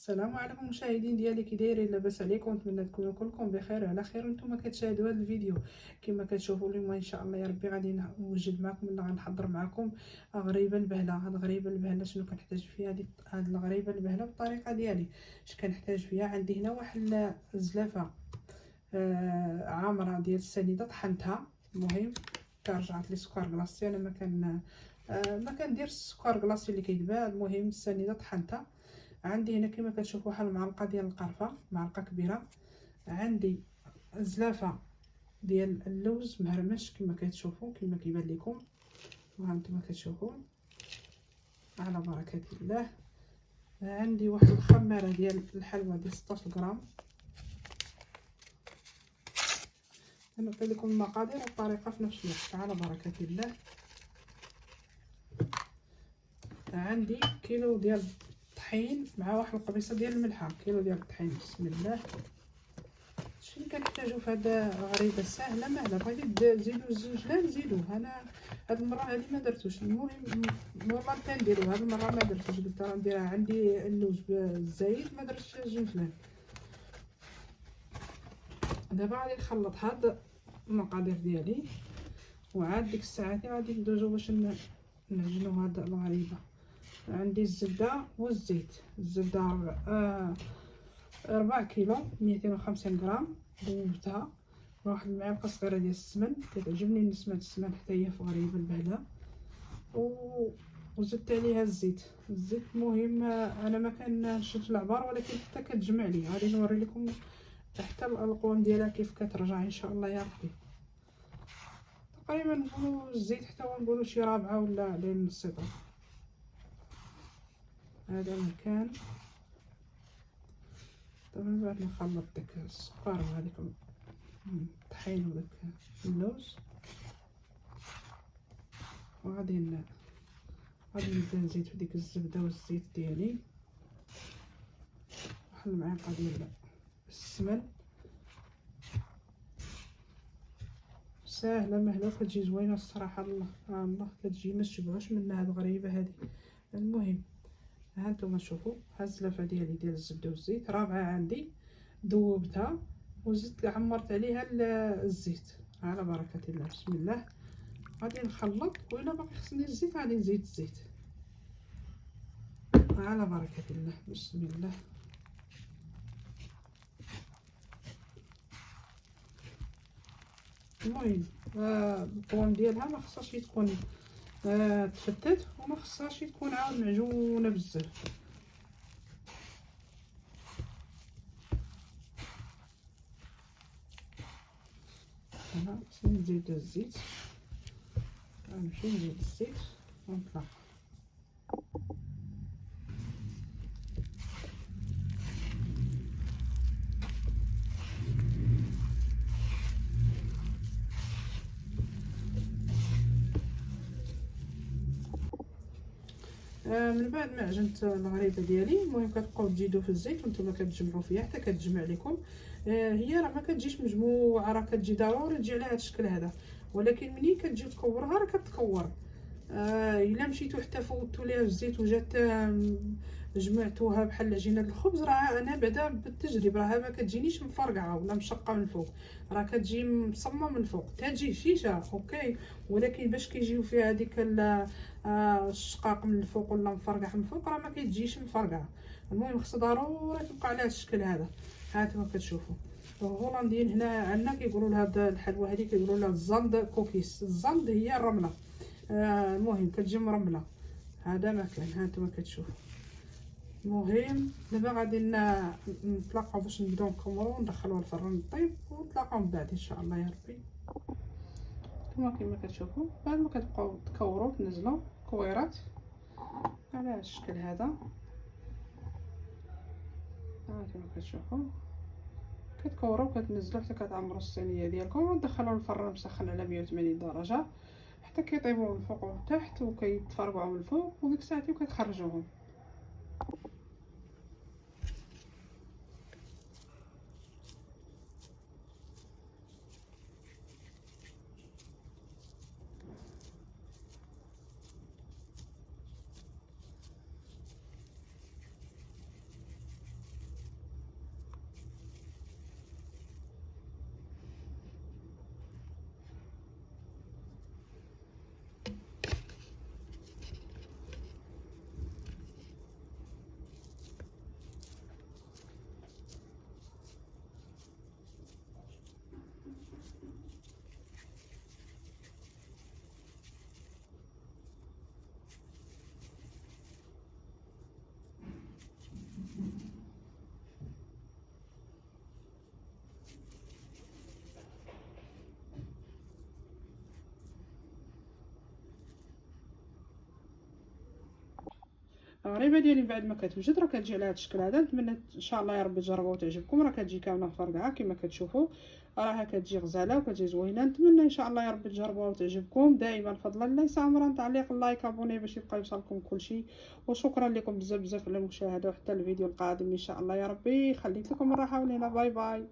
السلام عليكم مشاهدين ديالي، كي دايرين؟ لاباس عليكم؟ نتمنى تكونوا كلكم بخير وعلى خير وانتم كتشاهدوا هذا الفيديو. كما كتشوفوا اليوم ان شاء الله يا ربي غادي نوجد معكم ولا غنحضر معكم غريبه البهله. هاد الغريبه البهله شنو كنحتاج فيها؟ هاد الغريبه البهله بالطريقه ديالي. اش كنحتاج فيها؟ عندي هنا واحد الزلافه عامره ديال السنيده طحنتها. المهم رجعت لي سكر كلاصي، انا ما كندير السكر كلاصي اللي كيتباع. المهم السنيده طحنتها. عندي هنا كما كتشوفوا واحد المعلقه ديال القرفه، معلقه كبيره. عندي زلافه ديال اللوز مهرمش كما كتشوفوا، كما كيبان لكم، ها انتم كتشوفوا على بركه الله. عندي واحد الخماره ديال الحلوى ديال 16 غرام. نعطي لكم المقادير والطريقه في نفس الوقت على بركه الله. عندي كيلو ديال الطحين مع واحد القبيصه ديال الملحه. كيلو ديال الطحين، بسم الله. شنو كنحتاجو في هذا غريبه ساهله مهله. بغيتي تزيدوا الزنجلان زيدوه، انا هاد المره هادي ما درتوش. المهم نورمال كنديرو، هاد المره ما درتوش، قلت راه نديرها. عندي اللوز بالزايد ما درتش الزنجلان. دابا غادي نخلط هاد المقادير ديالي، وعاد ديك الساعه غادي ندوزو باش نعجنو هاد الغريبه. عندي الزبده والزيت. الزبده 4 كيلو 250 غرام، ذوبتها. واحد المعلقه صغيره ديال السمن، كتعجبني نسمه السمن حتى هي في غريبه البهله. وزدت عليها الزيت. المهم انا ما كنشدش العبار، ولكن حتى كتجمع لي. غادي نوري لكم حتى القوام ديالها كيف كترجع ان شاء الله يا ربي. تقريبا نقولوا الزيت حتى هو نقولوا شي رابعه ولا لين السيطره. هذا مكان. طبعا بعد نخلط داك السكر وهذيك الطحين وداك اللوز، وغادي نبدا نزيد في ديك الزبده والزيت ديالي. واحد المعلقه ديال السمن. ساهله مهله كتجي زوينه الصراحه. الله كتجي ما تشبعوش منها هاد الغريبه هادي. المهم ها نتوما شوفوا، ها الزلافه ديالي ديال الزبده والزيت رابعه عندي، ذوبتها وزدت عمرت عليها الزيت على بركه الله. بسم الله. غادي نخلط، وإلا باقي خصني الزيت غادي نزيد الزيت على بركه الله. بسم الله. المهم القوام ديالها ما خصهاش تكون تفتت، وما خصهاش تكون عاود معجونه بزاف. انا خصني نزيد الزيت. غنمشي نزيد الزيت ونطلق. من بعد ما عجنت الغريبه ديالي، المهم كتبقاو تزيدوا في الزيت وانتم كتجمعوا فيها حتى كتجمع لكم. هي راه ما كتجيش مجموعه، راه كتجي ضروري تجي على هذا الشكل هذا، ولكن ملي كتجي تكورها راه كتكور. الا مشيتو حتى فوتوا ليها الزيت وجات جمعتوها بحال العجينه الخبز، راه انا بعدا بالتجربه راه ما كتجينيش مفرقعه ولا مشقه من الفوق، راه كتجي مصممه من الفوق. تجي شيشه اوكي، ولكن باش كيجيو فيها هذيك الشقاق من الفوق ولا مفرقعه من الفوق، راه ما كتجيش مفرقعه. المهم خصها ضروري تبقى على هذا الشكل هذا. ها نتوما كتشوفوا الهولنديين هنا عندنا كيقولوا لهاد الحلوى هذه كيقولوا لها الزند كوكيس. الزند هي الرمله. المهم كتجي مرمله. هذا مكان. ها نتوما كتشوفوا. المهم دابا غادي نتلاقاو باش نبداو نكمرو وندخلوها الفران طيب، ونتلاقاو من بعد ان شاء الله يا ربي. نتوما كما كتشوفوا بعد ما كتبقاو تكوروا تنزلوا كويرات على هذا الشكل هذا. ها نتوما كتشوفوا كتكوروا وكتنزلوا حتى كتعمروا الصينيه ديالكم وتدخلوا الفران مسخن على 180 درجه حتى كيطيبوا من الفوق وتحت وكيتفرقعوا من الفوق، وديك الساعه كتخرجوهم. الغريبه ديالي بعد ما كتوجد راه كتجي على هذا الشكل هذا. نتمنى ان شاء الله يا ربي تجربوها وتعجبكم. راه كتجي كامله مفرقعه كما كتشوفوا، راها كتجي غزاله وكتجي زوينه. نتمنى ان شاء الله يا ربي تجربوها وتعجبكم. دائما فضلا ليس امرا، تعليق، لايك، ابوني باش يبقى يوصلكم كل شيء. وشكرا لكم بزاف بزاف على المشاهده، وحتى الفيديو القادم ان شاء الله يا ربي. خليت لكم الراحه ولينا، باي باي.